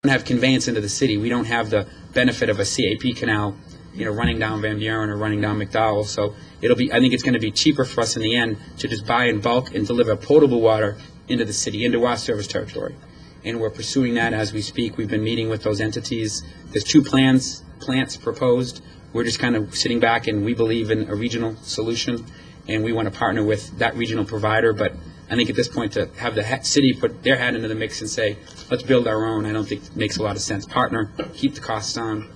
have conveyance into the city. We don't have the benefit of a CAP canal, running down Van Buren or running down McDowell. So I think it's going to be cheaper for us in the end to just buy in bulk and deliver potable water into the city, into our service territory. And we're pursuing that as we speak. We've been meeting with those entities. There's 2 plants proposed. We're just kind of sitting back, and we believe in a regional solution, and we want to partner with that regional provider. But I think at this point, to have the city put their hat into the mix and say, let's build our own, I don't think it makes a lot of sense. Partner, keep the costs down,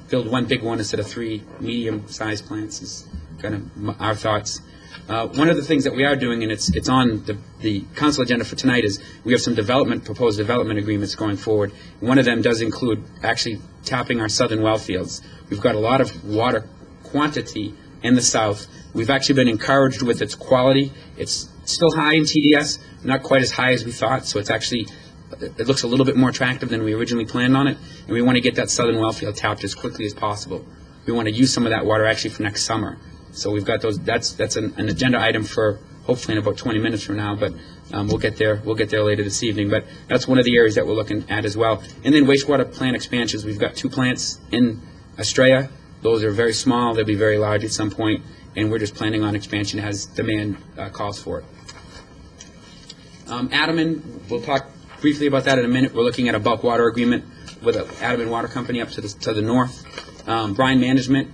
build one big one instead of 3 medium-sized plants is kind of our thoughts. One of the things that we are doing, and it's on the council agenda for tonight, is we have some proposed development agreements going forward. One of them does include actually tapping our southern well fields. We've got a lot of water quantity in the south. We've actually been encouraged with its quality. It's still high in TDS, not quite as high as we thought, so it looks a little bit more attractive than we originally planned on it, and we want to get that southern well field tapped as quickly as possible. We want to use some of that water actually for next summer. So we've got those. That's an agenda item for hopefully in about 20 minutes from now, but we'll get there later this evening. But that's one of the areas that we're looking at as well. And then wastewater plant expansions. We've got 2 plants in Estrella. Those are very small. They'll be very large at some point, and we're just planning on expansion as demand calls for it. Adaman, we'll talk briefly about that in a minute. We're looking at a bulk water agreement with an Adaman Water Company up to the north. Brine management,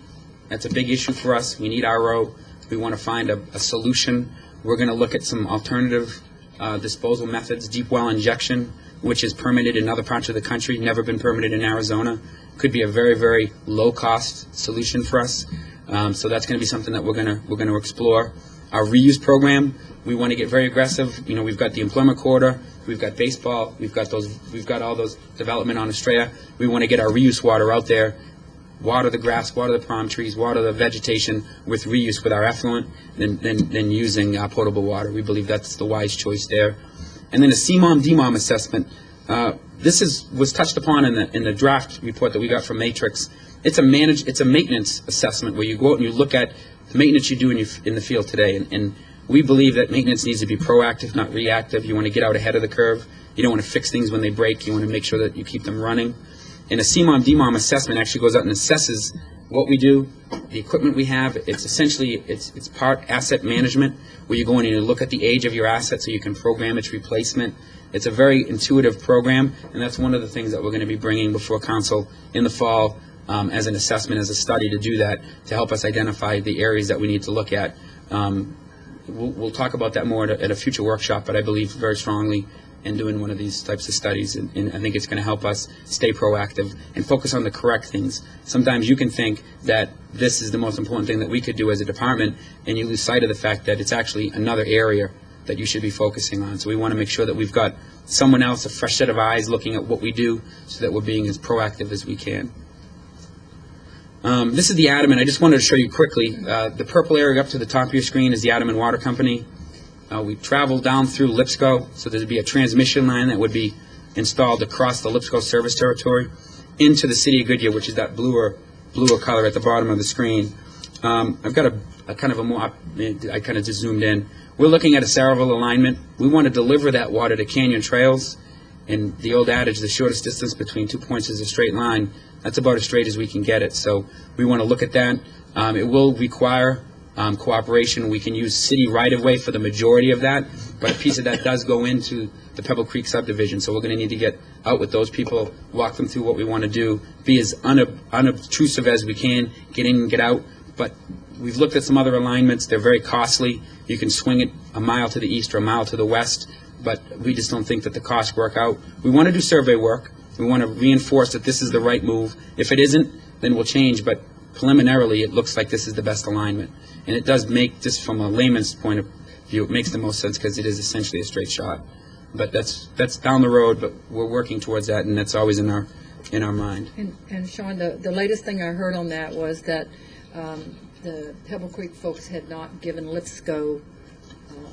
that's a big issue for us. We need RO. We want to find a solution. We're going to look at some alternative disposal methods. Deep well injection, which is permitted in other parts of the country, never been permitted in Arizona. Could be a very, very low-cost solution for us. So that's going to be something that we're going to explore. Our reuse program, we want to get very aggressive. We've got the employment corridor, we've got baseball, we've got all those development on Estrella. We want to get our reuse water out there, water the grass, water the palm trees, water the vegetation with reuse with our effluent, than using potable water. We believe that's the wise choice there. And then a CMOM-DMOM assessment. This was touched upon in the draft report that we got from Matrix. It's a maintenance assessment where you go out and you look at the maintenance you do in the field today. And we believe that maintenance needs to be proactive, not reactive. You want to get out ahead of the curve. You don't want to fix things when they break. You want to make sure that you keep them running. And a CMOM-DMOM assessment actually goes out and assesses what we do, the equipment we have. It's essentially, it's part asset management, where you go in and you look at the age of your asset so you can program its replacement. It's a very intuitive program, and that's one of the things that we're going to be bringing before council in the fall as an assessment, as a study to do that, to help us identify the areas that we need to look at. We'll talk about that more at a future workshop, but I believe very strongly in doing one of these types of studies, and I think it's going to help us stay proactive and focus on the correct things. Sometimes you can think that this is the most important thing that we could do as a department, and you lose sight of the fact that it's actually another area that you should be focusing on. So we want to make sure that we've got someone else, a fresh set of eyes looking at what we do, so that we're being as proactive as we can. This is the Adaman. I just wanted to show you quickly. The purple area up to the top of your screen is the Adaman Water Company. We travel down through Lipscomb, so there'd be a transmission line that would be installed across the Lipscomb service territory into the city of Goodyear, which is that bluer color at the bottom of the screen. I've got I kind of just zoomed in. We're looking at a Saraville alignment. We want to deliver that water to canyon trails, and the old adage, the shortest distance between 2 points is a straight line. That's about as straight as we can get it. So we want to look at that. It will require cooperation. We can use city right-of-way for the majority of that, but a piece of that does go into the Pebble Creek subdivision. So we're going to need to get out with those people, walk them through what we want to do, be as unobtrusive as we can, get in and get out. But we've looked at some other alignments. They're very costly. You can swing it a mile to the east or a mile to the west, but we just don't think that the costs work out. We want to do survey work. We want to reinforce that this is the right move. If it isn't, then we'll change, but preliminarily it looks like this is the best alignment. And it does make, just from a layman's point of view, it makes the most sense because it is essentially a straight shot. But that's down the road, but we're working towards that, and that's always in our mind. And Sean, the latest thing I heard on that was that the Pebble Creek folks had not given Lipscomb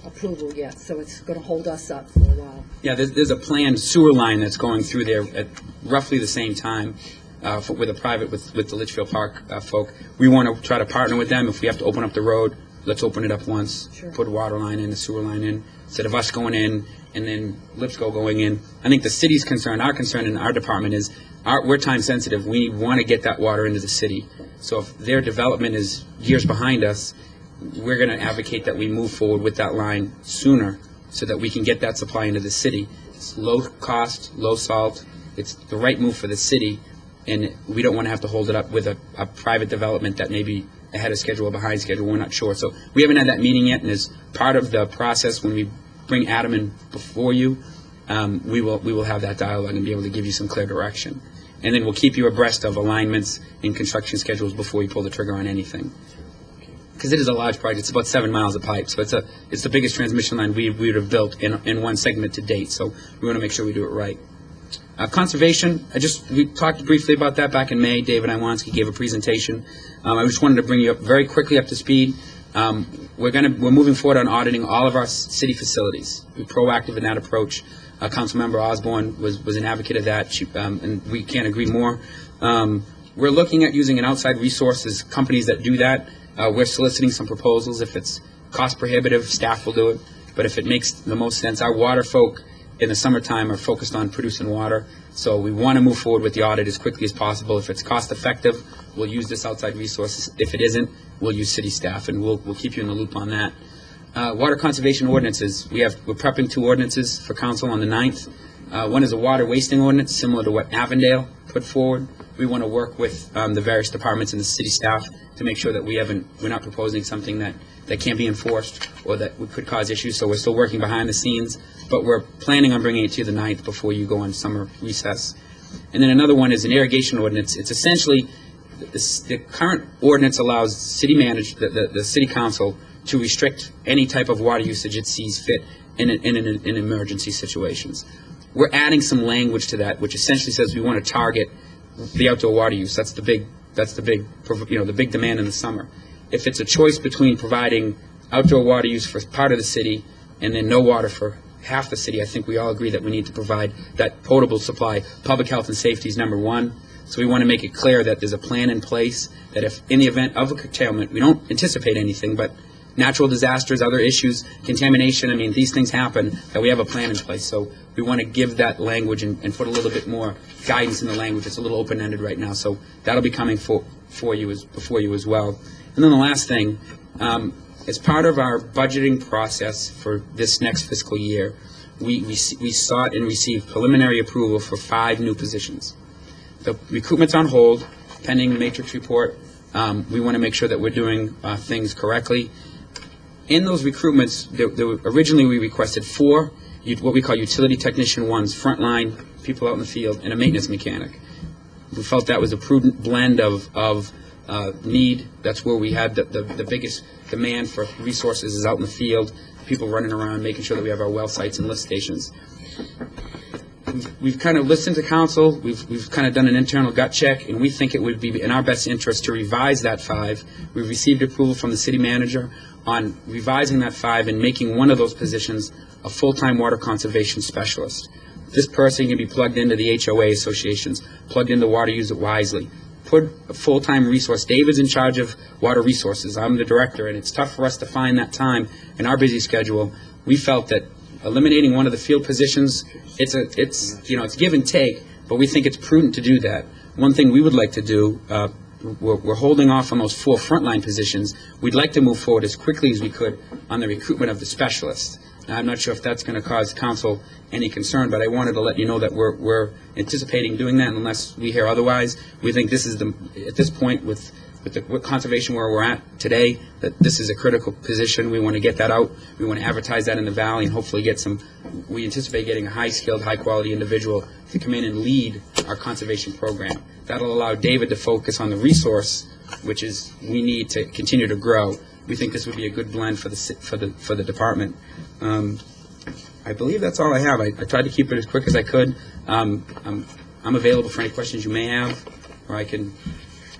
approval yet, so it's going to hold us up for a while. Yeah, there's a planned sewer line that's going through there at roughly the same time with the Litchfield Park folk. We want to try to partner with them. If we have to open up the road, let's open it up once, sure. Put a water line in, a sewer line in, instead of us going in and then Lipscomb going in. I think the city's concern, our concern in our department is, we're time sensitive. We want to get that water into the city. So if their development is years behind us, we're going to advocate that we move forward with that line sooner so that we can get that supply into the city. It's low cost, low salt. It's the right move for the city, and we don't want to have to hold it up with a private development that may be ahead of schedule or behind schedule. We're not sure. So we haven't had that meeting yet, and as part of the process, when we bring Adam in before you, we will have that dialogue and be able to give you some clear direction. And then we'll keep you abreast of alignments and construction schedules before you pull the trigger on anything. Because it is a large project. It's about 7 miles of pipe, so it's the biggest transmission line we would have built in one segment to date. So we want to make sure we do it right. Conservation, we talked briefly about that back in May. David Iwanski gave a presentation. I just wanted to bring you up very quickly up to speed. We're moving forward on auditing all of our city facilities. We're proactive in that approach. Councilmember Osborne was an advocate of that, and we can't agree more. We're looking at using an outside resources, companies that do that. We're soliciting some proposals. If it's cost prohibitive, staff will do it. But if it makes the most sense, our water folk in the summertime are focused on producing water. So we want to move forward with the audit as quickly as possible. If it's cost effective, we'll use this outside resources. If it isn't, we'll use city staff, and we'll keep you in the loop on that. Water conservation ordinances. We're prepping 2 ordinances for council on the 9th. One is a water wasting ordinance, similar to what Avondale put forward. We want to work with the various departments and the city staff to make sure that we're not proposing something that can't be enforced or that could cause issues. So we're still working behind the scenes, but we're planning on bringing it to you the 9th before you go on summer recess. And then another one is an irrigation ordinance. It's essentially the current ordinance allows the city council to restrict any type of water usage it sees fit in emergency situations. We're adding some language to that, which essentially says we want to target the outdoor water use. That's the big demand in the summer. If it's a choice between providing outdoor water use for part of the city and then no water for half the city, I think we all agree that we need to provide that potable supply. Public health and safety is number one. So we want to make it clear that there's a plan in place that if in the event of a curtailment, we don't anticipate anything, but natural disasters, other issues, contamination, these things happen, that we have a plan in place. So we want to give that language and put a little bit more guidance in the language. It's a little open-ended right now, so that'll be coming before you as well. And then the last thing, as part of our budgeting process for this next fiscal year, we sought and received preliminary approval for 5 new positions. The recruitment's on hold, pending the matrix report. We want to make sure that we're doing things correctly. In those recruitments, originally we requested 4, what we call utility technician 1s, frontline people out in the field, and a maintenance mechanic. We felt that was a prudent blend of need. That's where we had the biggest demand for resources is out in the field, people running around, making sure that we have our well sites and lift stations. We've kind of listened to council. We've kind of done an internal gut check, and we think it would be in our best interest to revise that 5. We've received approval from the city manager on revising that 5 and making one of those positions a full-time water conservation specialist. This person can be plugged into the HOA associations, plugged into Water Use It Wisely, put a full-time resource. David's in charge of water resources. I'm the director, and it's tough for us to find that time in our busy schedule. We felt that eliminating one of the field positions, it's give and take, but we think it's prudent to do that. One thing we would like to do, we're holding off on those 4 frontline positions. We'd like to move forward as quickly as we could on the recruitment of the specialists. Now, I'm not sure if that's going to cause council any concern, but I wanted to let you know that we're anticipating doing that unless we hear otherwise. We think this is at this point with conservation where we're at today, that this is a critical position. We want to get that out. We want to advertise that in the valley and hopefully get we anticipate getting a high-skilled, high-quality individual to come in and lead our conservation program. That'll allow David to focus on the resource, which is we need to continue to grow. We think this would be a good blend for the department. I believe that's all I have. I tried to keep it as quick as I could. I'm available for any questions you may have, or I can.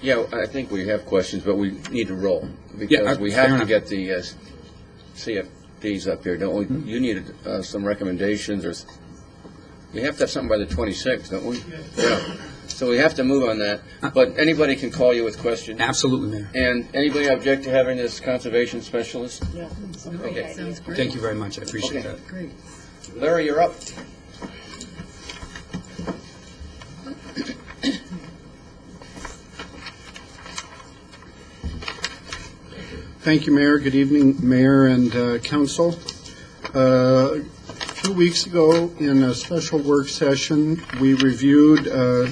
Yeah, I think we have questions, but we need to roll because we have to get the CFDs up here, don't we? Mm-hmm. You needed some recommendations, or we have to have something by the 26th, don't we? Yeah. So we have to move on that. But anybody can call you with questions. Absolutely, Mayor. And anybody object to having this conservation specialist? Yeah. Okay. Sounds great. Thank you very much. I appreciate that. Great. Larry, you're up. Thank you, Mayor. Good evening, Mayor and Council. 2 weeks ago, in a special work session, we reviewed a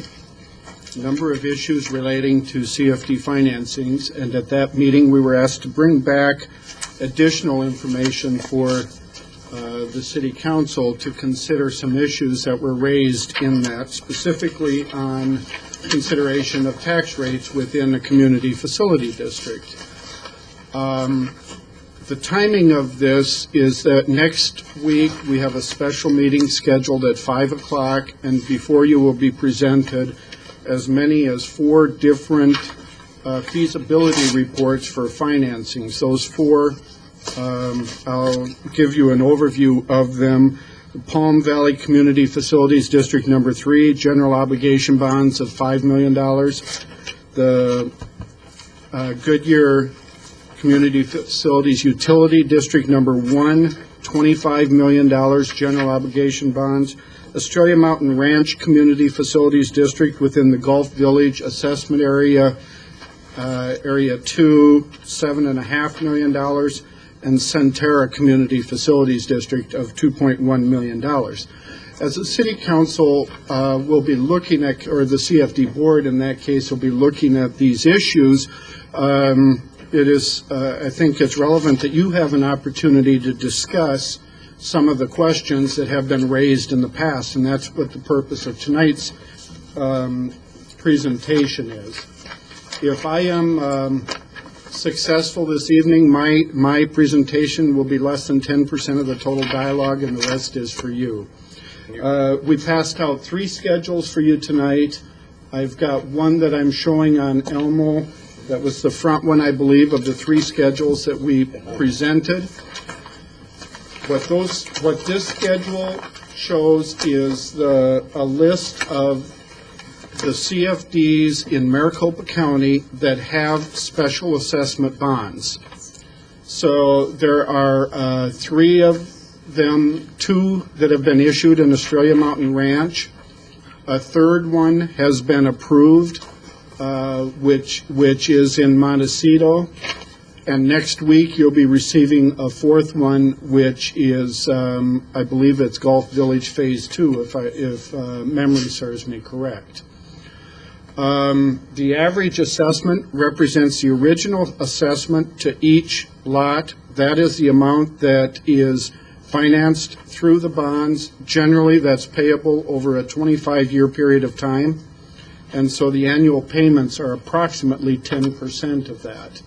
number of issues relating to CFD financings, and at that meeting, we were asked to bring back additional information for the City Council to consider some issues that were raised in that, specifically on consideration of tax rates within a community facility district. The timing of this is that next week we have a special meeting scheduled at 5 o'clock, and before you will be presented as many as 4 different feasibility reports for financings. Those 4, I'll give you an overview of them. The Palm Valley Community Facilities District Number 3, general obligation bonds of $5 million. The Goodyear Community Facilities Utility District Number 1, $25 million general obligation bonds. Australia Mountain Ranch Community Facilities District within the Gulf Village Assessment Area, Area 2, $7.5 million, and Centerra Community Facilities District of $2.1 million. As the City Council will be looking at, or the CFD Board in that case will be looking at these issues, it is, I think it's relevant that you have an opportunity to discuss some of the questions that have been raised in the past, and that's what the purpose of tonight's presentation is. If I am successful this evening, my presentation will be less than 10% of the total dialogue, and the rest is for you. We passed out 3 schedules for you tonight. I've got one that I'm showing on Elmo. That was the front one, I believe, of the 3 schedules that we presented. What this schedule shows is a list of the CFDs in Maricopa County that have special assessment bonds. So there are 3 of them, 2 that have been issued in Australia Mountain Ranch. A 3rd one has been approved, which is in Montecito, and next week you'll be receiving a 4th one, which is I believe it's Gulf Village Phase 2, if memory serves me correct. The average assessment represents the original assessment to each lot. That is the amount that is financed through the bonds. Generally, that's payable over a 25-year period of time. And so the annual payments are approximately 10% of that.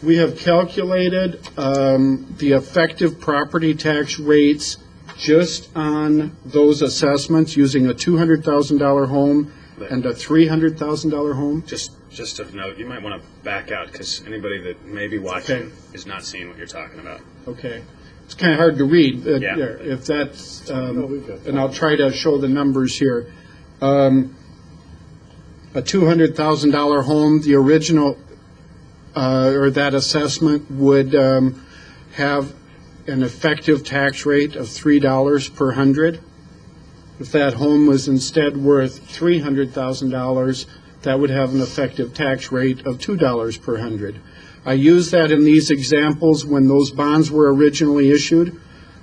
We have calculated the effective property tax rates just on those assessments using a $200,000 home and a $300,000 home. Just a note, you might want to back out because anybody that may be watching is not seeing what you're talking about. Okay. It's kind of hard to read. Yeah. If that's, and I'll try to show the numbers here. A $200,000 home, the original, or that assessment would have an effective tax rate of $3 per hundred. If that home was instead worth $300,000, that would have an effective tax rate of $2 per hundred. I use that in these examples when those bonds were originally issued.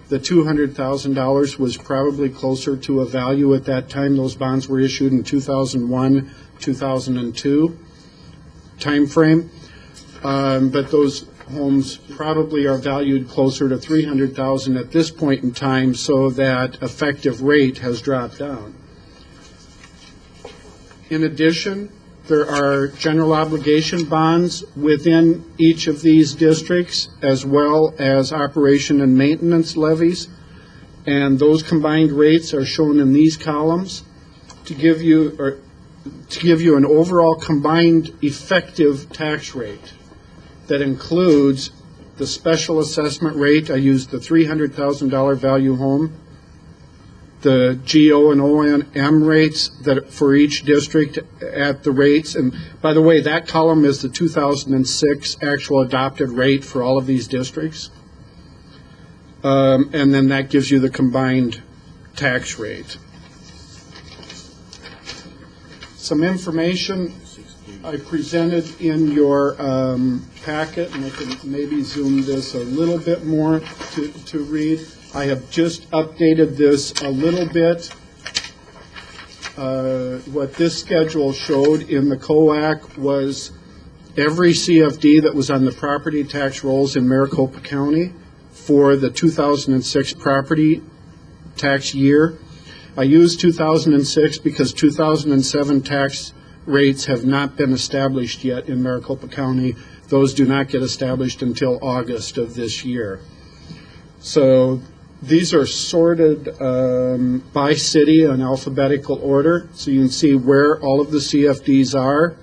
The $200,000 was probably closer to a value at that time. Those bonds were issued in 2001, 2002 time frame. But those homes probably are valued closer to $300,000 at this point in time, so that effective rate has dropped down. In addition, there are general obligation bonds within each of these districts, as well as operation and maintenance levies, and those combined rates are shown in these columns to give you an overall combined effective tax rate that includes the special assessment rate. I used the $300,000 value home, the GO and O&M rates that for each district at the rates. And by the way, that column is the 2006 actual adopted rate for all of these districts. and then that gives you the combined tax rate. Some information I presented in your packet, and I can maybe zoom this a little bit more to read. I have just updated this a little bit. What this schedule showed in the COAC was every CFD that was on the property tax rolls in Maricopa County for the 2006 property tax year. I used 2006 because 2007 tax rates have not been established yet in Maricopa County. Those do not get established until August of this year. So these are sorted by city in alphabetical order, so you can see where all of the CFDs are,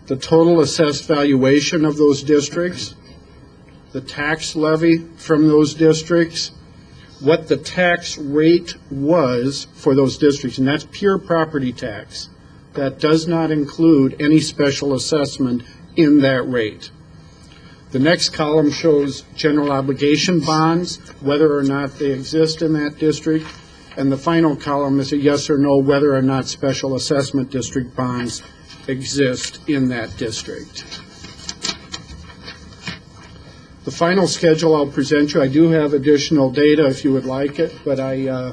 the total assessed valuation of those districts, the tax levy from those districts, what the tax rate was for those districts, and that's pure property tax. That does not include any special assessment in that rate. The next column shows general obligation bonds, whether or not they exist in that district, and the final column is a yes or no whether or not special assessment district bonds exist in that district. The final schedule I'll present you, I do have additional data if you would like it, but I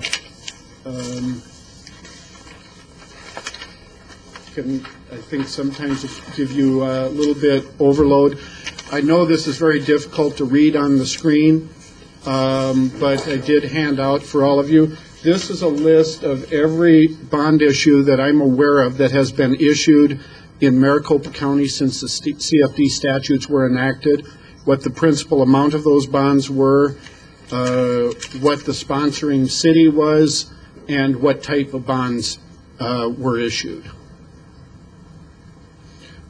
think sometimes it give you a little bit overload. I know this is very difficult to read on the screen, but I did hand out for all of you. This is a list of every bond issue that I'm aware of that has been issued in Maricopa County since the CFD statutes were enacted, what the principal amount of those bonds were, what the sponsoring city was, and what type of bonds were issued.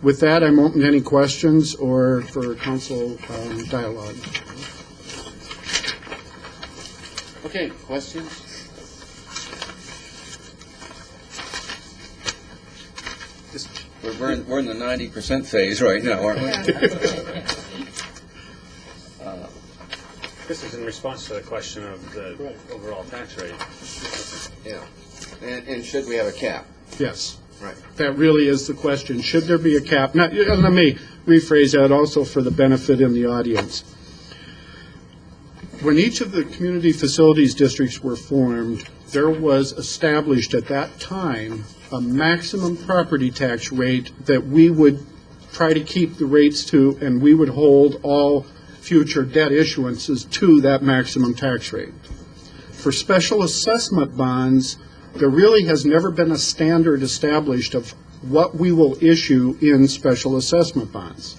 With that, I'm open to any questions or for council dialogue. Okay, questions? We're in the 90% phase right now, aren't we? This is in response to the question of the overall tax rate. Yeah. And should we have a cap? Yes. Right. That really is the question. Should there be a cap? Now, let me rephrase that also for the benefit in the audience. When each of the community facilities districts were formed, there was established at that time a maximum property tax rate that we would try to keep the rates to, and we would hold all future debt issuances to that maximum tax rate. For special assessment bonds, there really has never been a standard established of what we will issue in special assessment bonds.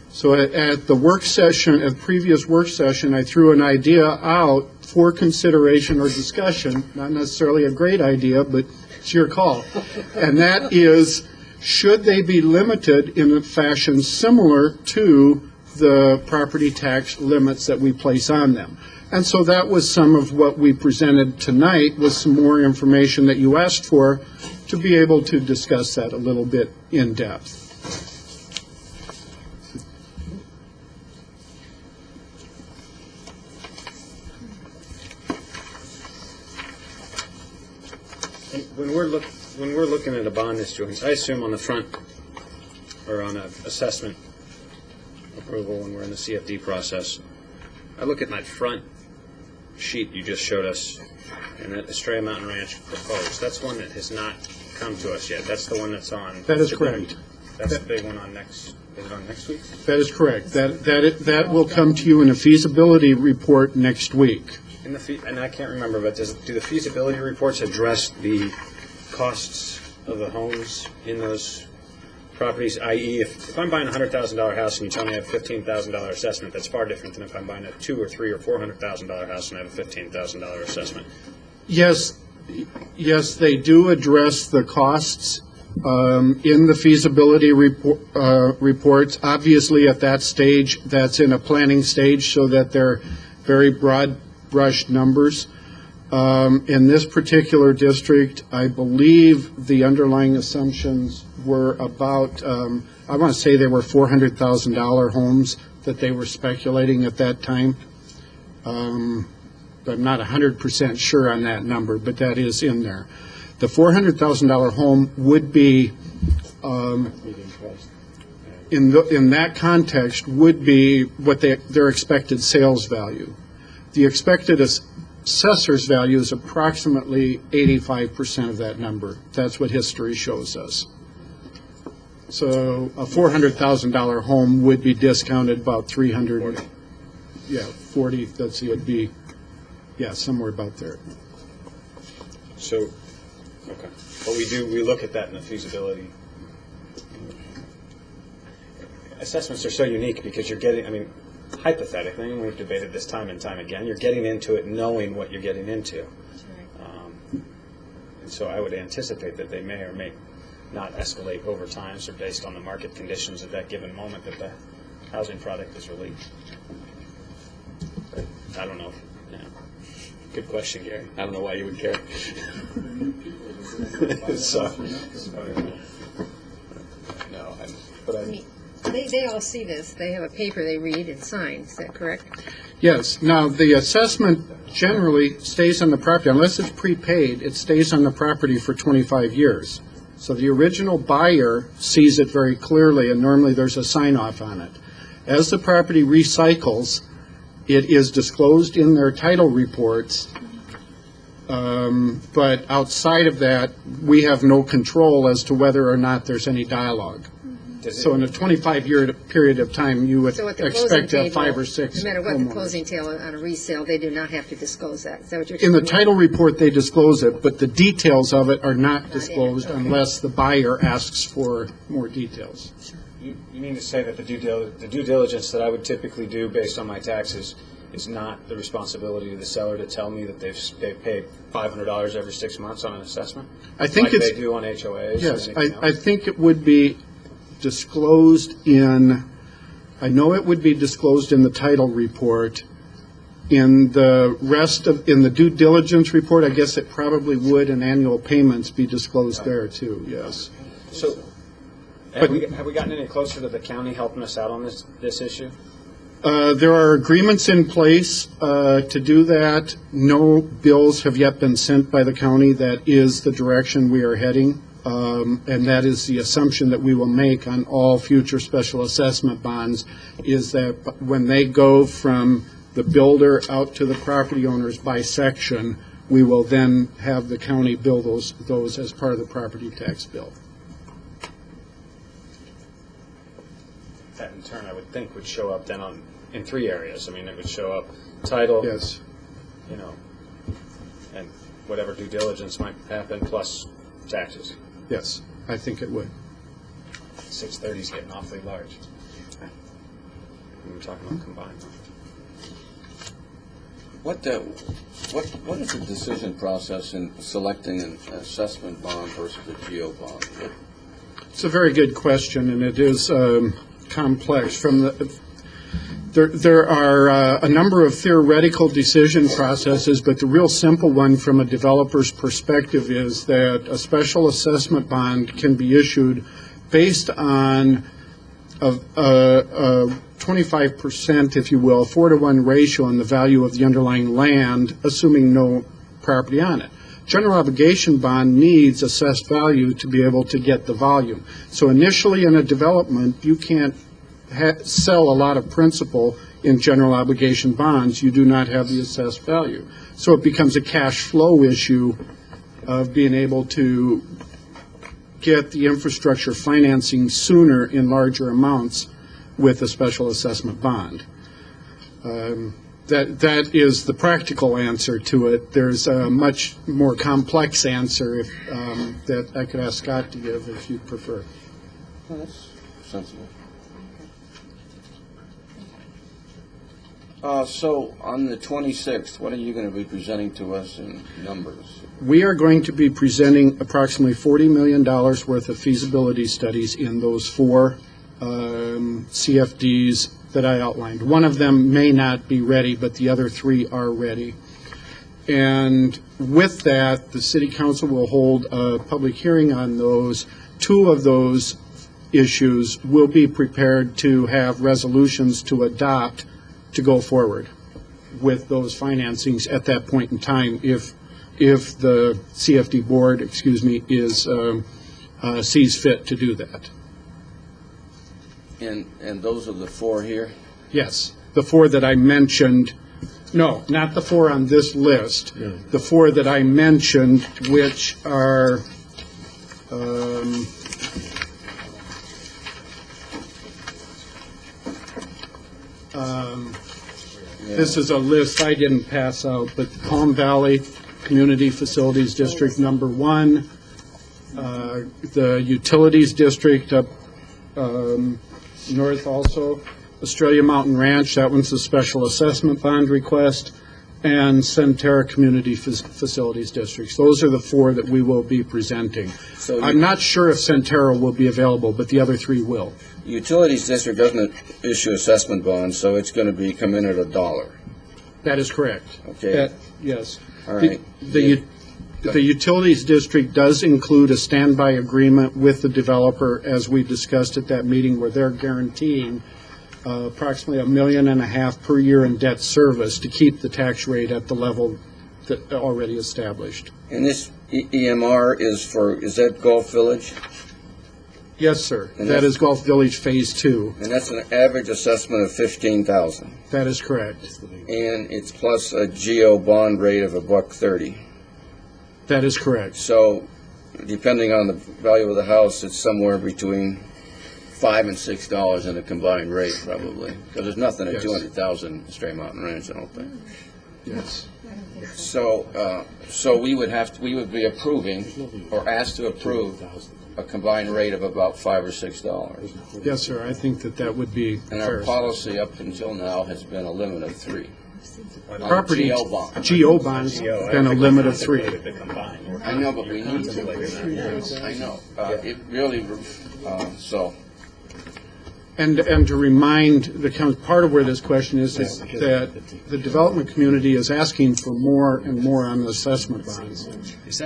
So at the work session, at previous work session, I threw an idea out for consideration or discussion, not necessarily a great idea, but it's your call. And that is, should they be limited in a fashion similar to the property tax limits that we place on them? And so that was some of what we presented tonight, with some more information that you asked for to be able to discuss that a little bit in depth. And when we're looking at a bond issuance, I assume on the front or on an assessment approval when we're in the CFD process, I look at my front sheet you just showed us, and that Estrella Mountain Ranch proposed. That's one that has not come to us yet. That's the one that's on. That is correct. That's the big one on next. Is it on next week? That is correct. That will come to you in a feasibility report next week. And I can't remember, but do the feasibility reports address the costs of the homes in those properties, i.e., if I'm buying a $100,000 house and you tell me I have a $15,000 assessment, that's far different than if I'm buying a $200,000 or $300,000 or $400,000 house and I have a $15,000 assessment. Yes, they do address the costs in the feasibility reports. Obviously, at that stage, that's in a planning stage, so that they're very broad brushed numbers. In this particular district, I believe the underlying assumptions were about, I want to say they were $400,000 homes that they were speculating at that time. I'm not 100% sure on that number, but that is in there. The $400,000 home would be, in that context, would be what their expected sales value. The expected assessor's value is approximately 85% of that number. That's what history shows us. So a $400,000 home would be discounted about 300. Yeah, 40. Let's see, it'd be, yeah, somewhere about there. So, okay. But we look at that in the feasibility. Assessments are so unique because you're getting, I mean, hypothetically, and we've debated this time and time again, you're getting into it knowing what you're getting into. And so I would anticipate that they may or may not escalate over time, or based on the market conditions at that given moment that the housing product is released. But I don't know. Yeah. Good question, Gary. I don't know why you would care. They all see this. They have a paper they read and sign. Is that correct? Yes. Now, the assessment generally stays on the property. Unless it's prepaid, it stays on the property for 25 years. So the original buyer sees it very clearly, and normally there's a sign-off on it. As the property recycles, it is disclosed in their title reports, but outside of that, we have no control as to whether or not there's any dialogue. So in a 25-year period of time, you would expect to have 5 or 6 no matter what the homeowners. closing tale on a resale, they do not have to disclose that. Is that what you're In saying? the title report, they disclose it, but the details of it are not disclosed okay. unless the buyer asks for more details. You mean to say that the due diligence that I would typically do based on my taxes is not the responsibility of the seller to tell me that they've paid $500 every 6 months on an assessment? I think like it's they do on HOAs? yes. Or anything I else? think it would be disclosed in. I know it would be disclosed in the title report. In the rest of in the due diligence report, I guess it probably would, and annual payments be disclosed there too. Yes. So, have we gotten any closer to the county helping us out on this issue? There are agreements in place to do that. No bills have yet been sent by the county. That is the direction we are heading, and that is the assumption that we will make on all future special assessment bonds, is that when they go from the builder out to the property owners by section, we will then have the county bill those as part of the property tax bill. That in turn, I would think, would show up then in 3 areas. I mean, it would show up title, Yes. And whatever due diligence might happen, plus taxes. Yes, I think it would. 630 is getting awfully large. We were talking about combined. What is the decision process in selecting an assessment bond versus a geo bond? It's a very good question, and it is complex. There are a number of theoretical decision processes, but the real simple one from a developer's perspective is that a special assessment bond can be issued based on a 25%, if you will, 4-to-1 ratio on the value of the underlying land, assuming no property on it. General obligation bond needs assessed value to be able to get the volume. So initially in a development, you can't sell a lot of principal in general obligation bonds. You do not have the assessed value. So it becomes a cash flow issue of being able to get the infrastructure financing sooner in larger amounts with a special assessment bond. That is the practical answer to it. There's a much more complex answer that I could ask Scott to give if you prefer. That's sensible. So on the 26th, what are you going to be presenting to us in numbers? We are going to be presenting approximately $40 million worth of feasibility studies in those 4 CFDs that I outlined. One of them may not be ready, but the other 3 are ready. And with that, the City Council will hold a public hearing on those. 2 of those issues will be prepared to have resolutions to adopt to go forward. with those financings at that point in time if the CFD board, sees fit to do that. And those are the four here? Yes, the four that I mentioned, no, not the four on this list, the four that I mentioned, which are, this is a list I didn't pass out, but Palm Valley Community Facilities District number 1, the Utilities District up north also, Australia Mountain Ranch, that one's the special assessment bond request, and Centerra Community Facilities Districts. Those are the four that we will be presenting. So I'm not sure if Centerra will be available, but the other three will. Utilities District doesn't issue assessment bonds, so it's going to be come in at $1. That is correct. Okay. Yes. All right. The Utilities District does include a standby agreement with the developer, as we discussed at that meeting, where they're guaranteeing approximately $1.5 million per year in debt service to keep the tax rate at the level that already established. And this EMR is that Gulf Village? Yes, sir. And that is Gulf Village Phase 2. And that's an average assessment of $15,000. That is correct. And it's plus a GO bond rate of $1.30. That is correct. So, depending on the value of the house, it's somewhere between $5 and $6 in a combined rate, probably. Because there's nothing at Yes. $200,000 Stray Mountain Ranch, I don't think. Yes. So we would be approving or asked to approve a combined rate of about $5 or $6. Yes, sir. I think that would be And fair. our policy up until now has been a limit of 3. Property GO bond. GO bonds been a limit of 3. I know, but we need to. I know. It really, so. And to remind the council, part of where this question is that the development community is asking for more and more on the assessment bonds.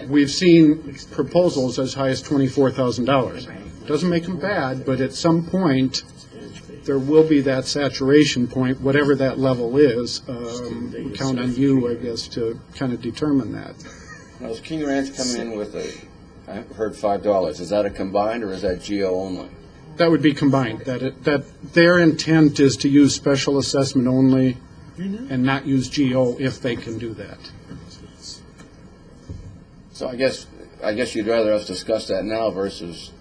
We've seen proposals as high as $24,000. Doesn't make them bad, but at some point, there will be that saturation point, whatever that level is. We count on you, I guess, to kind of determine that. Now, does King Ranch come in with I heard $5. Is that a combined or is that GO only? That would be combined. That their intent is to use special assessment only and not use GO if they can do that. So I guess you'd rather us discuss that now versus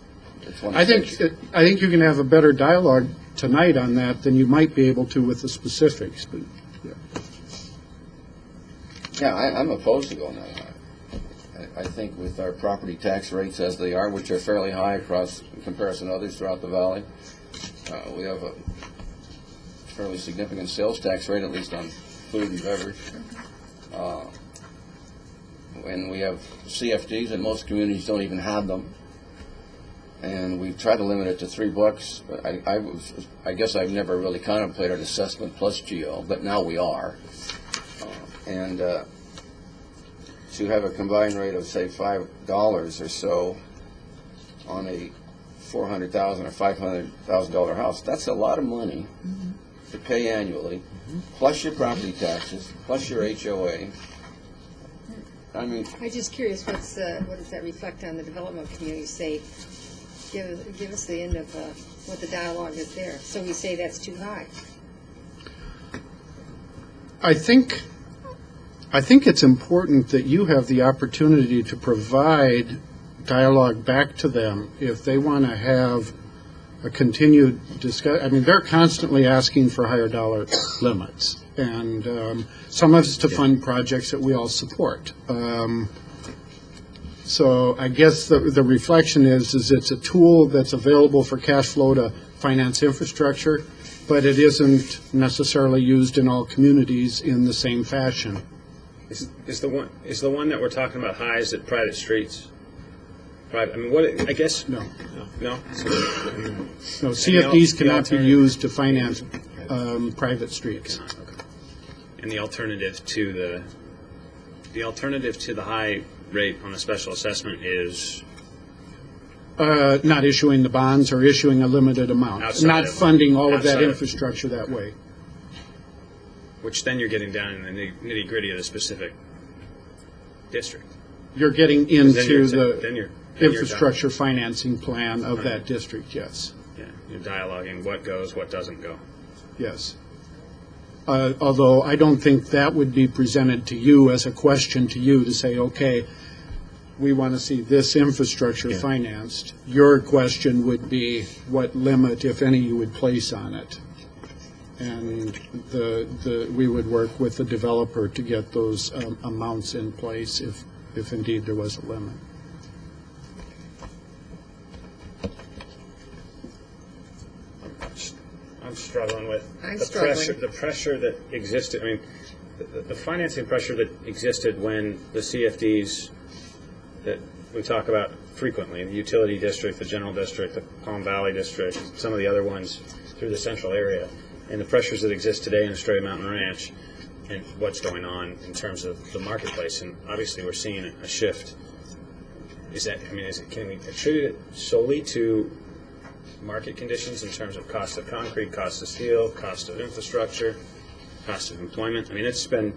the 26th. I think you can have a better dialogue tonight on that than you might be able to with the specifics. But Yeah, I'm opposed to going that high. I think with our property tax rates as they are, which are fairly high across in comparison to others throughout the valley, we have a fairly significant sales tax rate, at least on food and beverage. And we have CFDs, and most communities don't even have them. And we try to limit it to $3. But I guess I've never really contemplated assessment plus GO, but now we are. To have a combined rate of, say, $5 or so on a $400,000 or $500,000 house, that's a lot of money to pay annually, plus your property taxes, plus your HOA. I mean, I'm just curious, what does that reflect on the development community? Say, give us the end of what the dialogue is there. So we say that's too high. I think it's important that you have the opportunity to provide dialogue back to them if they want to have a continued discussion. I mean, they're constantly asking for higher dollar limits, and some of it's to fund projects that we all support. So I guess the reflection is it's a tool that's available for cash flow to finance infrastructure, but it isn't necessarily used in all communities in the same fashion. Is the one that we're talking about high, is it private streets? Private, I mean, what, I guess. No. No? No, CFDs cannot be used to finance private streets. And the alternative to the high rate on the special assessment is Not issuing the bonds or issuing a limited amount. Outside Not of- funding all of that outside of- infrastructure that way. which then you're getting down in the nitty-gritty of the specific district. You're getting Then into you're- the then you're infrastructure financing plan of that district, yes. Yeah, you're dialoguing what goes, what doesn't go. Yes. Although I don't think that would be presented to you as a question to you to say, okay, we want to see this infrastructure financed. Your question would be what limit, if any, you would place on it. And we would work with the developer to get those amounts in place if indeed there was a limit. I'm struggling with I'm the struggling. pressure that existed. I mean, the financing pressure that existed when the CFDs that we talk about frequently, the utility district, the general district, the Palm Valley district, some of the other ones through the central area, and the pressures that exist today in Australia Mountain Ranch, and what's going on in terms of the marketplace. And obviously, we're seeing a shift. Can we attribute it solely to market conditions in terms of cost of concrete, cost of steel, cost of infrastructure, cost of employment? I mean, it's been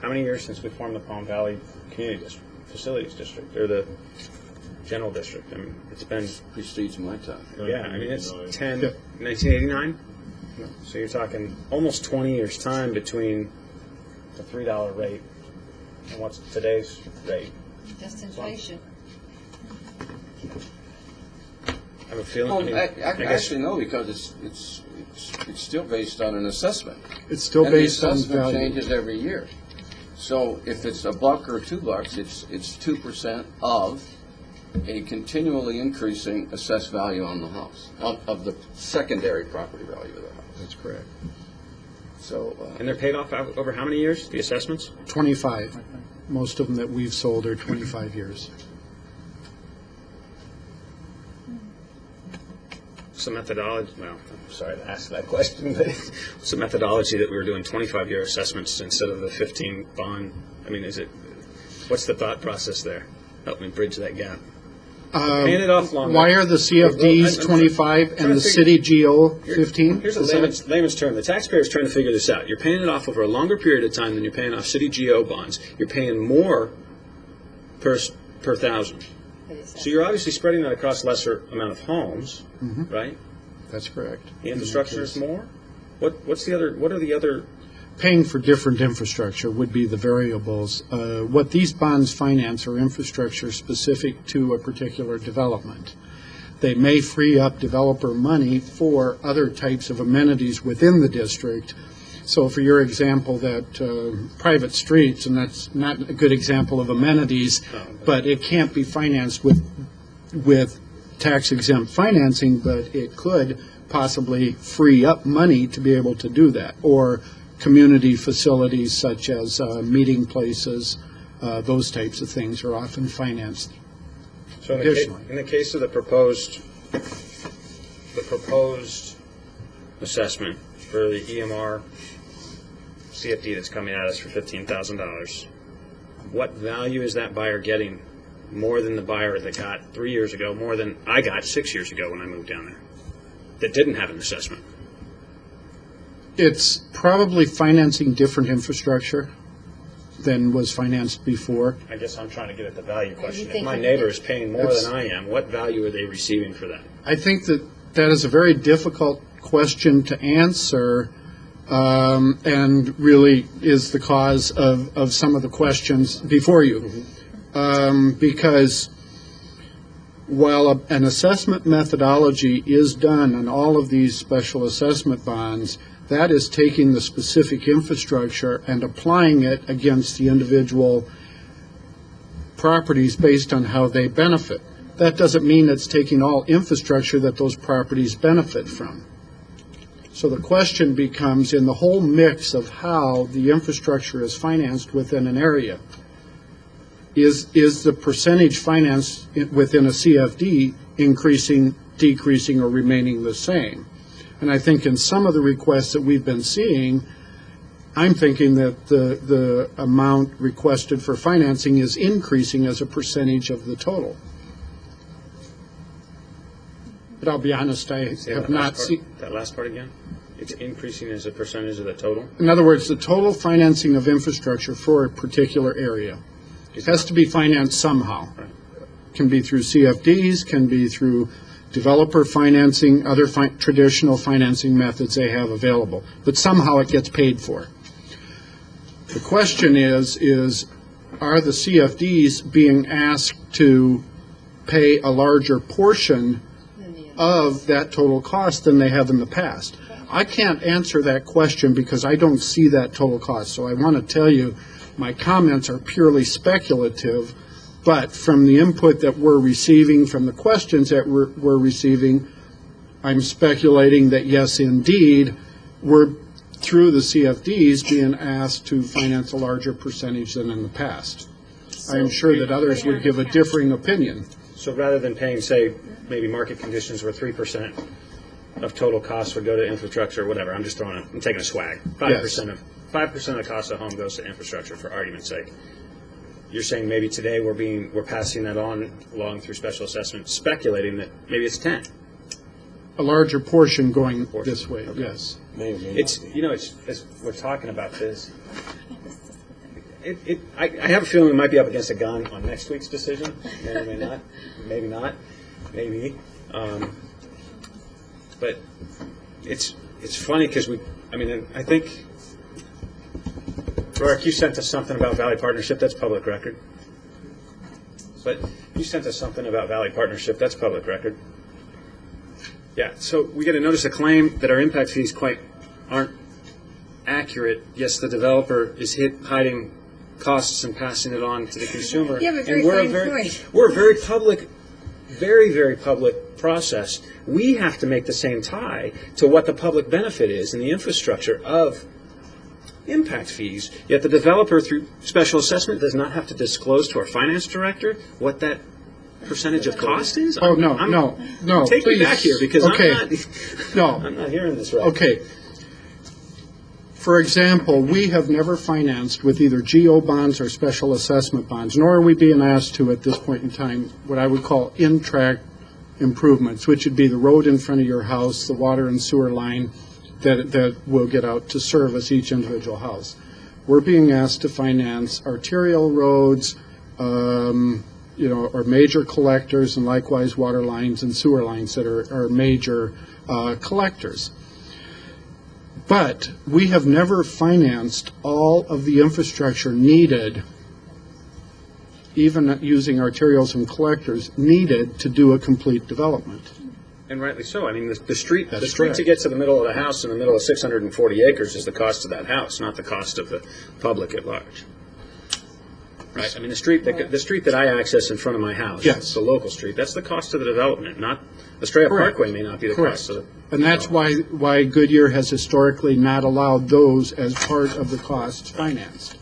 how many years since we formed the Palm Valley Community District, Facilities District, or the General District? I mean, it's been, Precedes my time. yeah, I mean, it's 1989? So you're talking almost 20 years' time between the $3 rate and what's today's rate. Just inflation. I have a feeling. Well, I mean, I guess- actually, no, because it's still based on an assessment. It's still based on And the assessment value. changes every year. So if it's $1 or $2, it's 2% of a continually increasing assessed value on the house, of the secondary property value of the house. That's correct. So, And they're paid off over how many years, the assessments? 25. Most of them that we've sold are 25 years. Some methodology, well, I'm sorry to ask that question, but some methodology that we were doing 25-year assessments instead of the 15 bond. I mean, what's the thought process there? Help me bridge that gap. Paying it off longer. Why are the CFDs I'm 25 trying and to the figure- city GO 15? Here's a layman's term. The taxpayer is trying to figure this out. You're paying it off over a longer period of time than you're paying off city GO bonds. You're paying more per thousand. So you're obviously spreading that across lesser amount of homes, right? That's correct. The infrastructure is more. What are the other? Paying for different infrastructure would be the variables. What these bonds finance are infrastructure specific to a particular development. They may free up developer money for other types of amenities within the district. So for your example, that private streets, and that's not a good example of amenities, but it can't be financed with tax-exempt financing, but it could possibly free up money to be able to do that. Or community facilities such as meeting places, those types of things are often financed. So Additionally. in the case of the proposed assessment for the EMR CFD that's coming at us for $15,000, what value is that buyer getting more than the buyer that got 3 years ago, more than I got 6 years ago when I moved down there, that didn't have an assessment? It's probably financing different infrastructure than was financed before. I guess I'm trying to get at the value question. If think my that- neighbor is paying more It's- than I am, what value are they receiving for that? I think that is a very difficult question to answer, and really is the cause of some of the questions before you. Because while an assessment methodology is done on all of these special assessment bonds, that is taking the specific infrastructure and applying it against the individual properties based on how they benefit. That doesn't mean it's taking all infrastructure that those properties benefit from. So the question becomes, in the whole mix of how the infrastructure is financed within an area, is the percentage financed within a CFD increasing, decreasing, or remaining the same? And I think in some of the requests that we've been seeing, I'm thinking that the amount requested for financing is increasing as a percentage of the total. But I'll be honest, I have not seen. That last part again? It's increasing as a percentage of the total? In other words, the total financing of infrastructure for a particular area has to be financed somehow. Right. Can be through CFDs, can be through developer financing, other traditional financing methods they have available. But somehow it gets paid for. The question is are the CFDs being asked to pay a larger portion of that total cost than they have in the past? I can't answer that question because I don't see that total cost. So I want to tell you my comments are purely speculative, but from the input that we're receiving, from the questions that we're receiving, I'm speculating that yes, indeed, we're through the CFDs being asked to finance a larger percentage than in the past. I am sure that others would give a differing opinion. So rather than paying, say, maybe market conditions where 3% of total costs would go to infrastructure, whatever, I'm taking a swag. 5% of the cost of home goes to infrastructure, for argument's sake. You're saying maybe today we're passing that along through special assessment, speculating that maybe it's 10. A larger portion going this way, okay. Yes. It's as we're talking about this. I have a feeling we might be up against a gun on next week's decision. Maybe not. Maybe not. Maybe. But it's funny because I think, Rourke, you sent us something about Valley Partnership. That's public record. But you sent us something about Valley Partnership. That's public record. Yeah. So we get a notice of claim that our impact fees aren't accurate. Yes, the developer is hiding costs and passing it on to the consumer. You have a very fine point. We're a very public, very, very public process. We have to make the same tie to what the public benefit is in the infrastructure of impact fees, yet the developer, through special assessment, does not have to disclose to our finance director what that percentage of cost is? Oh, no, Take please. me back here, because okay. I'm not hearing this right. Okay. For example, we have never financed with either GO bonds or special assessment bonds, nor are we being asked to at this point in time what I would call in-track improvements, which would be the road in front of your house, the water and sewer line that will get out to service each individual house. We're being asked to finance arterial roads, or major collectors, and likewise water lines and sewer lines that are major collectors. But we have never financed all of the infrastructure needed, even using arterials and collectors, needed to do a complete development. And rightly so. I mean, the street correct. to get to the middle of the house in the middle of 640 acres is the cost of that house, not the cost of the public at large. Right? I mean, the street that I access in front of my house, yes, the local street, that's the cost of the development, not Estrella Parkway may not be the cost of the And that's why Goodyear has historically not allowed those as part of the costs financed.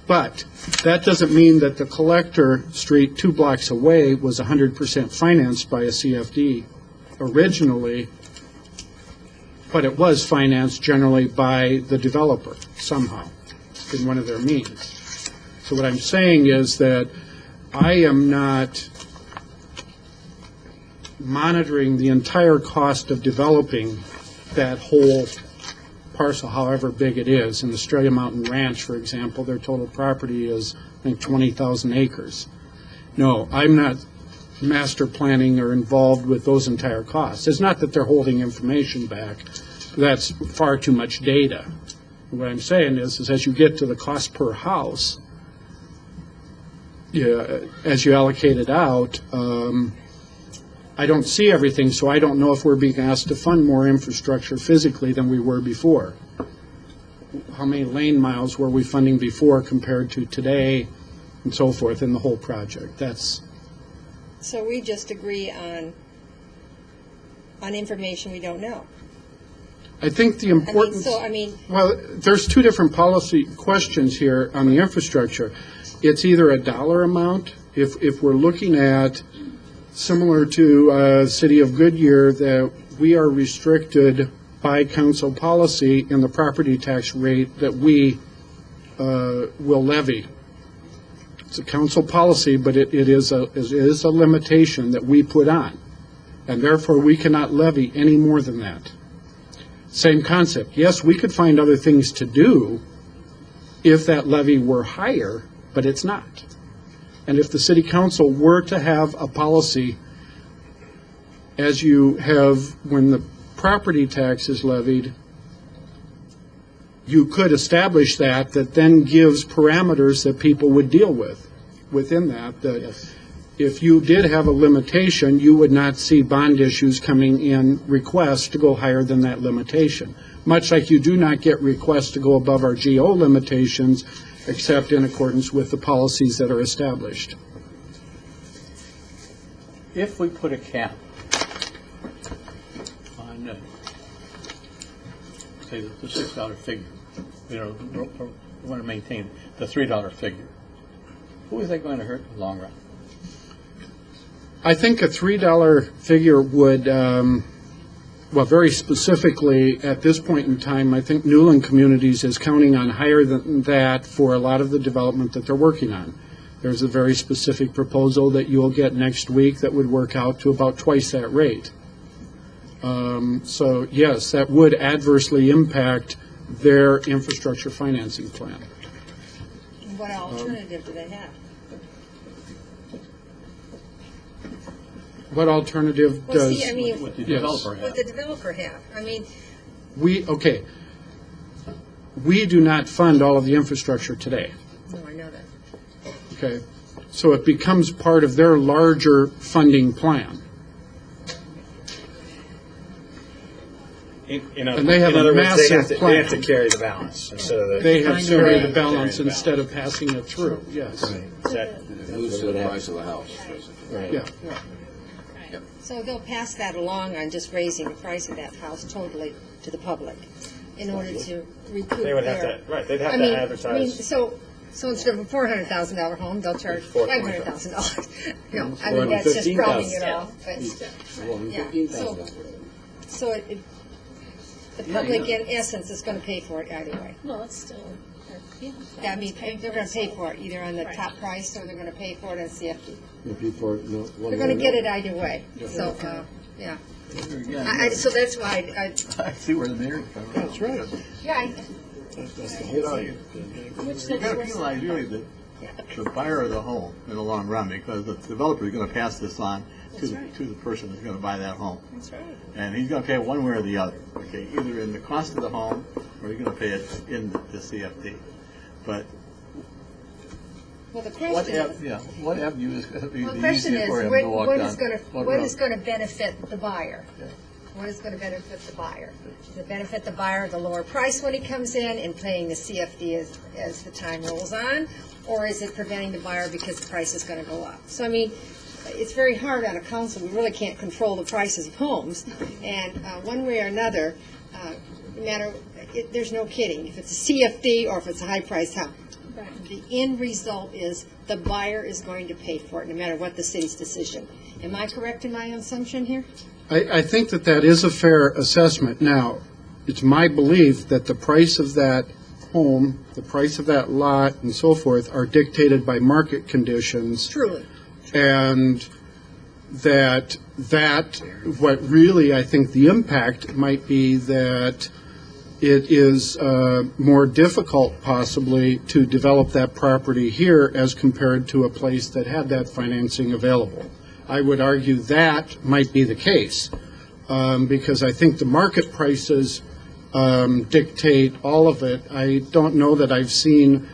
But that doesn't mean that the collector street 2 blocks away was 100% financed by a CFD originally, but it was financed generally by the developer somehow in one of their means. So what I'm saying is that I am not monitoring the entire cost of developing that whole parcel, however big it is. In the Australia Mountain Ranch, for example, their total property is, I think, 20,000 acres. No, I'm not master planning or involved with those entire costs. It's not that they're holding information back. That's far too much data. What I'm saying is as you get to the cost per house, as you allocate it out, I don't see everything, so I don't know if we're being asked to fund more infrastructure physically than we were before. How many lane miles were we funding before compared to today, and so forth, in the whole project? So we just agree on information we don't know. I think the importance... Well, there's two different policy questions here on the infrastructure. It's either a dollar amount, if we're looking at, similar to City of Goodyear, that we are restricted by council policy in the property tax rate that we will levy. It's a council policy, but it is a limitation that we put on, and therefore we cannot levy any more than that. Same concept. Yes, we could find other things to do if that levy were higher, but it's not. And if the city council were to have a policy, as you have when the property tax is levied, you could establish that then gives parameters that people would deal with within that. Yes. If you did have a limitation, you would not see bond issues coming in requests to go higher than that limitation. Much like you do not get requests to go above our GO limitations, except in accordance with the policies that are established. If we put a cap on, say, the $6 figure, we want to maintain the $3 figure, who is that going to hurt in the long run? I think a $3 figure would, well, very specifically, at this point in time, I think Newland Communities is counting on higher than that for a lot of the development that they're working on. There's a very specific proposal that you'll get next week that would work out to about twice that rate. So, yes, that would adversely impact their infrastructure financing plan. What alternative do they have? What alternative Well, does? see, I mean, What the Yes. developer has. what the developer have. I mean, Okay. We do not fund all of the infrastructure today. no, I know that. Okay, so it becomes part of their larger funding plan. And they have in a other words, massive they have to plan. carry the balance instead of the. They have to carry the balance Carry the instead of passing it through, yes. Is that- Lose the price of the house. Yeah, So they'll pass that along on just raising the price of that house totally to the public in order to recoup They would have their. to, right, they'd have I to mean, advertise. so instead of a $400,000 home, they'll charge $500,000. No, I mean, that's just rounding it off, but, yeah, so the public, in essence, is going to pay for it either way. Well, it's still, I mean, they're going to pay for it, either on the top price, or they're going to pay for it on CFD. They're going to get it either way, so, yeah. So that's why I see where the mayor's coming from. that's right. yeah, which You got to that's realize really that the buyer of the home in the long run, because the developer is going to pass this on to the person who's going to buy that home. that's right. And he's going to pay it one way or the other, okay, either in the cost of the home or he's going to pay it in the CFD. But Well, the what question is, what avenue is going to be well, the the question easiest is, for him to walk what down? is going to, What what road? is going to benefit the buyer? Yeah. What is going to benefit the buyer? Does it benefit the buyer the lower price when he comes in and paying the CFD as the time rolls on? Or is it preventing the buyer because the price is going to go up? So, I mean, it's very hard on a council. We really can't control the prices of homes. And one way or another, no matter, there's no kidding. If it's a CFD or if it's a high-priced house, the end result is the buyer is going to pay for it, no matter what the city's decision. Am I correct in my assumption here? I think that is a fair assessment. Now, it's my belief that the price of that home, the price of that lot, and so forth, are dictated by market conditions. Truly. And that what really, I think the impact might be that it is more difficult possibly to develop that property here as compared to a place that had that financing available. I would argue that might be the case, because I think the market prices dictate all of it. I don't know that I've seen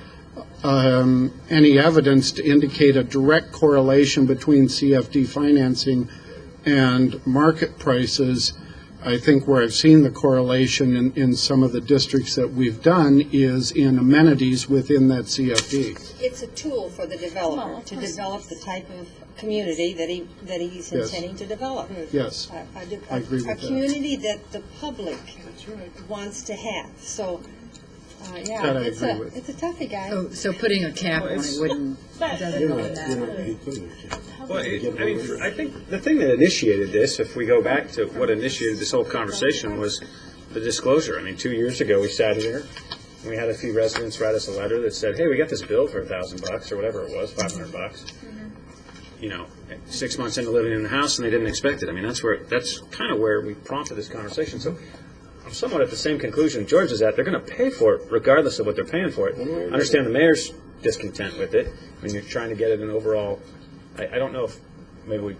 any evidence to indicate a direct correlation between CFD financing and market prices. I think where I've seen the correlation in some of the districts that we've done is in amenities within that CFD. It's a tool for the developer to develop the type of community that he's Yes. intending to develop. Yes, I agree with A that. community that the public wants to have. So, yeah, That I it's agree with. it's a toughie, guy. So putting a cap on it wouldn't, doesn't go in that. Well, I mean, I think the thing that initiated this, if we go back to what initiated this whole conversation, was the disclosure. I mean, 2 years ago, we sat here, and we had a few residents write us a letter that said, hey, we got this bill for $1,000 or whatever it was, $500. You know, 6 months into living in the house, and they didn't expect it. I mean, that's kind of where we prompted this conversation. So I'm somewhat at the same conclusion George is at. They're going to pay for it regardless of what they're paying for it. I understand the mayor's discontent with it. I mean, you're trying to get it an overall. I don't know if maybe we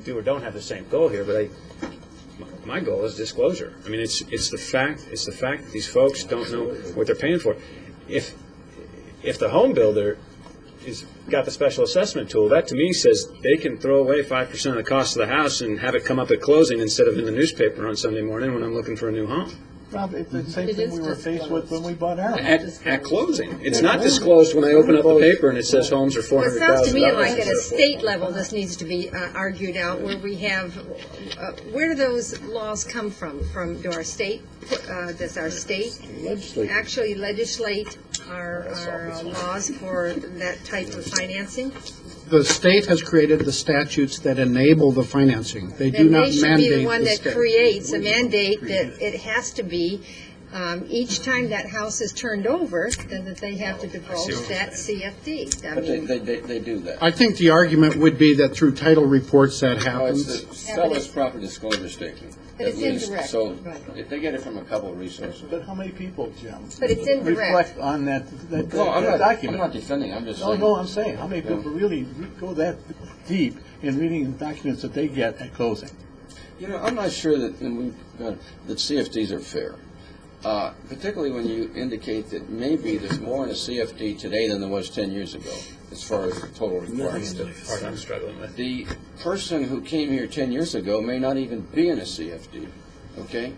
do or don't have the same goal here, but my goal is disclosure. I mean, it's the fact that these folks don't know what they're paying for. If the home builder is got the special assessment tool, that to me says they can throw away 5% of the cost of the house and have it come up at closing instead of in the newspaper on Sunday morning when I'm looking for a new home. Rob, it's the same thing we were faced with when we bought ours. At closing. It's not disclosed when I open up the paper and it says homes are $400,000. Well, it sounds to me like at a state level, this needs to be argued out, where we have, where do those laws come from? Does our state actually legislate our laws for that type of financing? The state has created the statutes that enable the financing. They do not mandate the state. Then they should be the one that creates a mandate that it has to be, each time that house is turned over, then that they have to divulge that CFD. But they do that. I think the argument would be that through title reports that No, happens. it's the seller's proper disclosure statement. But it's at least. indirect. So Right. they get it from a couple of resources. But how many people, Jim? But it's indirect. Reflect on that No, I'm document. not defending, I'm just No, saying. no, I'm saying, how many people really go that deep in reading the documents that they get at closing? You know, I'm not sure that that CFDs are fair, particularly when you indicate that maybe there's more in a CFD today than there was 10 years ago, as far as the total requirements. That's the part I'm struggling with. The person who came here 10 years ago may not even be in a CFD, okay?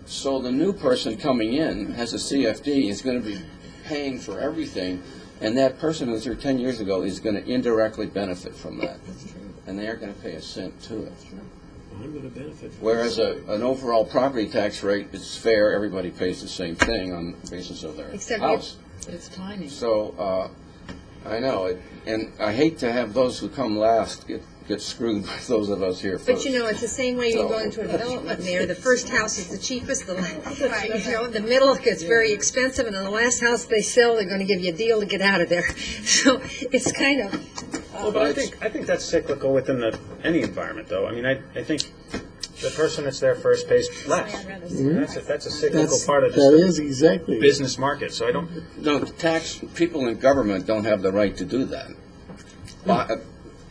So the new person coming in has a CFD, is going to be paying for everything, and that person who was here 10 years ago is going to indirectly benefit from that. And they aren't going to pay a cent to it. I'm going to benefit. Whereas an overall property tax rate is fair, everybody pays the same thing on the basis of their Except house. But it's timing. So, I know, and I hate to have those who come last get screwed by those of us here first. But you know, it's the same way you go into a development, Mayor. The first house is the cheapest, the middle gets very expensive, and then the last house they sell, they're going to give you a deal to get out of there. So it's kind of. Well, but I think that's cyclical within any environment, though. I mean, I think the person that's there first pays less. That's a cyclical part of this exactly business market. So I don't. No, people in government don't have the right to do that.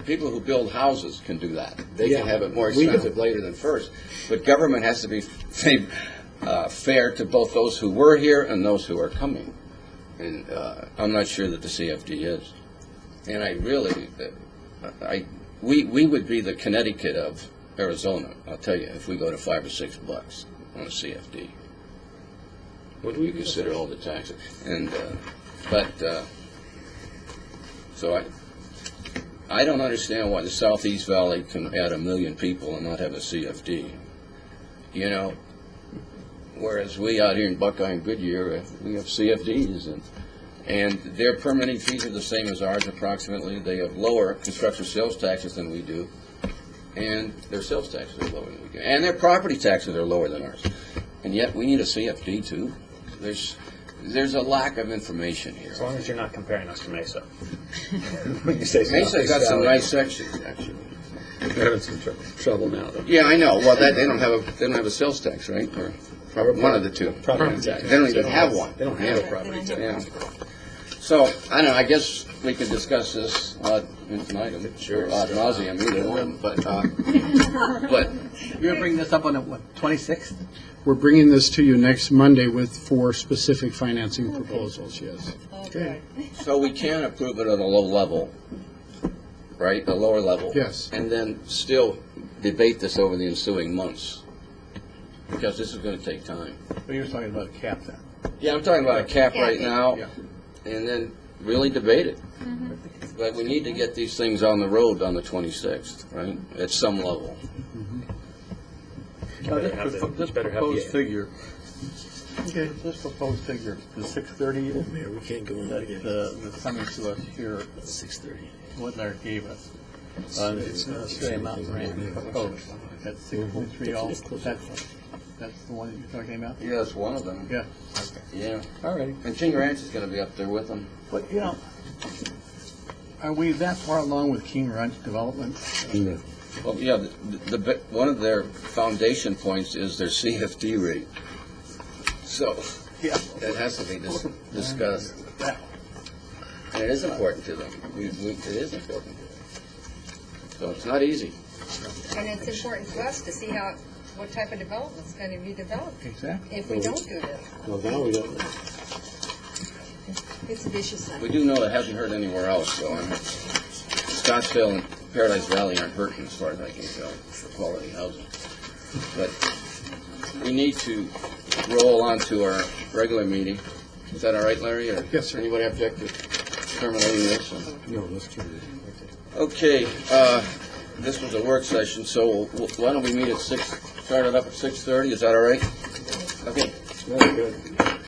People who build houses can do that. They can have it more expensive later than first. But government has to be fair to both those who were here and those who are coming. And I'm not sure that the CFD is. And we would be the Connecticut of Arizona, I'll tell you, if we go to $5 or $6 on a CFD. What do we consider all the taxes? And so I don't understand why the Southeast Valley can add 1 million people and not have a CFD. You know, whereas we out here in Buckeye and Goodyear, we have CFDs, and their permitting fees are the same as ours approximately. They have lower construction sales taxes than we do, and their sales taxes are lower than we do, and their property taxes are lower than ours. And yet we need a CFD too. There's a lack of information here. As long as you're not comparing us to Mesa. When you say Mesa's got some nice sections, actually. They're having some trouble now, though. Yeah, I know. Well, they don't have a sales tax, right? Or probably one of the two. Property tax. They don't even have one. They don't have a property tax. Yeah. So I don't know. I guess we could discuss this ad infinitum, or ad nauseum, either one. But You're going to bring this up on the, 26th? We're bringing this to you next Monday with 4 specific financing proposals, yes. Okay. so we can approve it at a low level, right? A lower level. Yes. And then still debate this over the ensuing months, because this is going to take time. Well, you're talking about a cap then. Yeah, I'm talking about a cap right now, Yeah. and then really debate it. But we need to get these things on the road on the 26th, right? At some level. This better have proposed the- figure, this proposed figure, the 630 Mayor, we can't go in that again. that's coming to us here, 6:30. what Larry gave us, it's the same amount Rand proposed, that's 6.3 all, that's the one that you're talking about? Yeah, that's one of them. Yeah, Yeah. all right. And King Ranch is going to be up there with them. But, you know, are we that far along with King Ranch development? Well, yeah, one of their foundation points is their CFD rate. So, that has to be discussed. And it is important to them. It is important to them. So it's not easy. And it's important to us to see what type of development's going to be developed Exactly. if we don't do this. Well, now we don't. It's a vicious cycle. We do know it hasn't hurt anywhere else, so Scottsdale and Paradise Valley aren't hurting as far as I can tell for quality housing. But we need to roll on to our regular meeting. Is that all right, Larry? Or Yes, sir. Anybody object to terminating this? No, let's turn it. Okay, this was a work session, so why don't we meet at 6, start it up at 6:30, is that all right? Okay. Very good.